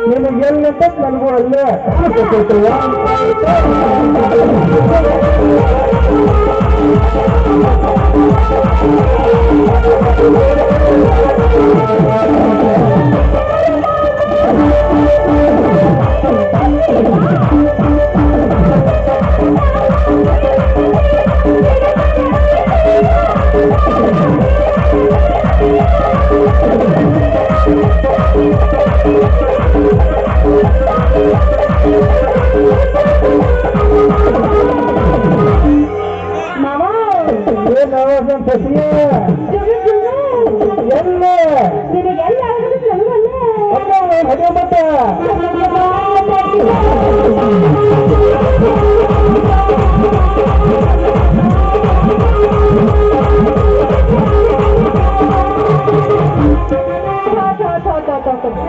ನಿಮಗೆಲ್ಲಂತ ನನಗೂ ಅಲ್ಲೇ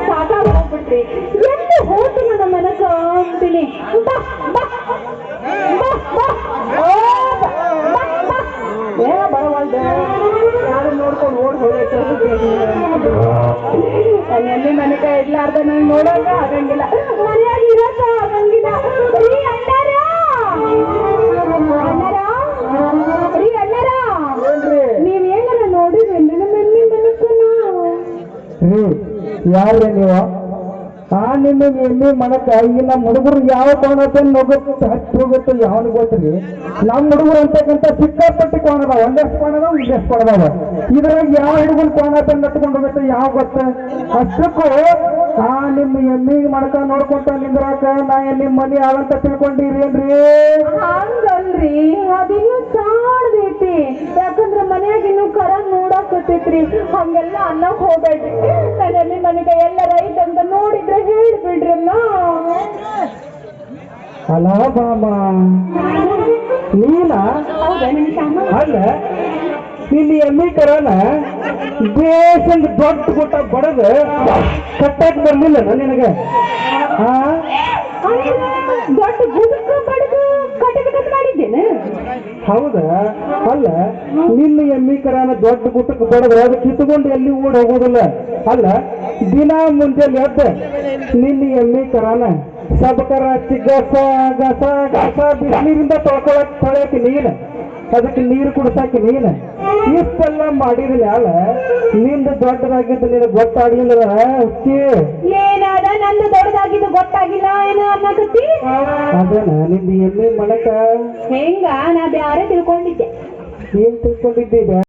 ಸಾಕಾಗೋಗ್ಬಿಟ್ರಿ ಎಷ್ಟು ಹೋಗ್ತೀನಿ ನಮ್ಮ ಮನಸ್ಸು ಅಂತೀನಿ ಬರವಲ್ದೆ ಯಾರು ನೋಡ್ಕೊಂಡು ಓಡ್ ಹೋಗೈತೆ ಅಲ್ಲಿ ಮನೆ ಕೈ ಇಡ್ಲಾರ್ದ ನಂಗೆ ನೋಡೋಕ ಆಗಂಗಿಲ್ಲ ಮನೆಯಾಗ ಇರೋಕ ಆಗಂಗಿಲ್ಲ ರೀ ಅಣ್ಣಾರ ರೀ ಅಣ್ಣಾರ ನೀವ್ ಏನಾರ ನೋಡಿದ್ರಿ ನಮ್ಮ ಮನಸ್ಸನ್ನ ಯಾರೇ ನೀವು ನಿಮಗೆ ಎಮ್ಮೆ ಮಾಡಕ್ಕ ಈಗ ನಮ್ಮ ಹುಡುಗರು ಯಾವ ಕೋಣತೆ ಹಚ್ಚಿ ಹೋಗುತ್ತೆ ಯಾವನಿಗೆ ಗೊತ್ತ್ರಿ ನಮ್ಮ ಹುಡುಗರು ಅಂತಕ್ಕಂಥ ಸಿಕ್ಕಾಪಟ್ಟಿ ಕೋಣದ ಒಂದಷ್ಟು ಕೋಣದ ಇದೆಷ್ಟು ಕೋಣದಾವ ಇದ್ರಾಗ ಯಾವ ಹುಡುಗನ ಕೋಣತೆ ನಟ್ಕೊಂಡು ಹೋಗುತ್ತೆ ಯಾವ ಗೊತ್ತ ಅಷ್ಟಕ್ಕೂ ನಿಮ್ಮ ಎಮ್ಮಿಗೆ ಮಾಡಕ ನೋಡ್ಕೊಂತ ನಿಂದ್ರಾಕ ನಾ ನಿಮ್ಮ ಮನೆ ಆಗಂತ ತಿಳ್ಕೊಂಡಿರಿ ಏನ್ರಿ ಹಂಗಲ್ರಿ ಅದಿನ್ನೂ ಸಾಣದೈತಿ ಯಾಕಂದ್ರ ಮನ್ಯಾಗ ಇನ್ನು ಕರ ನೋಡಾಕತ್ತೈತ್ರಿ ಹಂಗೆಲ್ಲ ಅನ್ನಕ್ ಹೋಗ್ಬೇಡ್ರಿ ನನ್ನ ಮನೆಗೆ ಎಲ್ಲ ರೈಟ್ ಅಂತ ನೋಡಿದ್ರೆ ಹೇಳ್ಬಿಡ್ರಲ್ಲ ಅಲ್ಲ ಬಾಮ ನೀನ ಅಲ್ಲ ನಿನ್ನ ಎಮ್ಮಿ ಕರನ ದೇಶದ ದೊಡ್ಡ ಗುಟ್ಟ ಬಡದ ಕಟ್ಟಕ್ ಬರ್ಲಿಲ್ಲ ನಿನಗೆ ದೊಡ್ಡ ಗುಡ್ಕ ಬಡದು ಕಟ್ಟಬೇಕಂತ ಮಾಡಿದ್ದೇನೆ ಹೌದಾ ಅಲ್ಲ ನಿನ್ನ ಎಮ್ಮಿ ಕರನ ದೊಡ್ಡ ಗುಟ್ಟಕ್ಕೆ ಬಡದ್ರೆ ಅದು ಕಿತ್ಕೊಂಡು ಎಲ್ಲಿ ಓಡ್ ಹೋಗೋದಿಲ್ಲ ಅಲ್ಲ ದಿನ ಮುಂಜಾನೆ ಎದ್ದ ನಿನ್ನ ಎಮ್ಮಿ ಕರನ ಸಬಕರ ಗಸ ಗಸ ಗಸ ಬಿಸಿನೀರಿಂದ ತೊಳೆಯಕ್ಕೆ ನೀನು ಅದಕ್ಕೆ ನೀರು ಕುಡಿಸಾಕಿ ನೀನು ಇಷ್ಟೆಲ್ಲ ಮಾಡಿದ್ರಿ ಅಲ್ಲ ನಿಂದು ದೊಡ್ಡದಾಗಿದ್ದು ನಿನಗೆ ಗೊತ್ತಾಗ್ಲಿಲ್ಲ ಏನಾದ ನಂದು ದೊಡ್ಡದಾಗಿದ್ದು ಗೊತ್ತಾಗಿಲ್ಲ ಏನೋ ಅನ್ನಕತ್ತಿ ಅದೇನ ನಿಂದು ಎಮ್ಮೆ ಮನಕ ಹೆಂಗ ನಾ ಬ್ಯಾರೆ ತಿಳ್ಕೊಂಡಿದ್ದೆ ಏನ್ ತಿಳ್ಕೊಂಡಿದ್ದೆ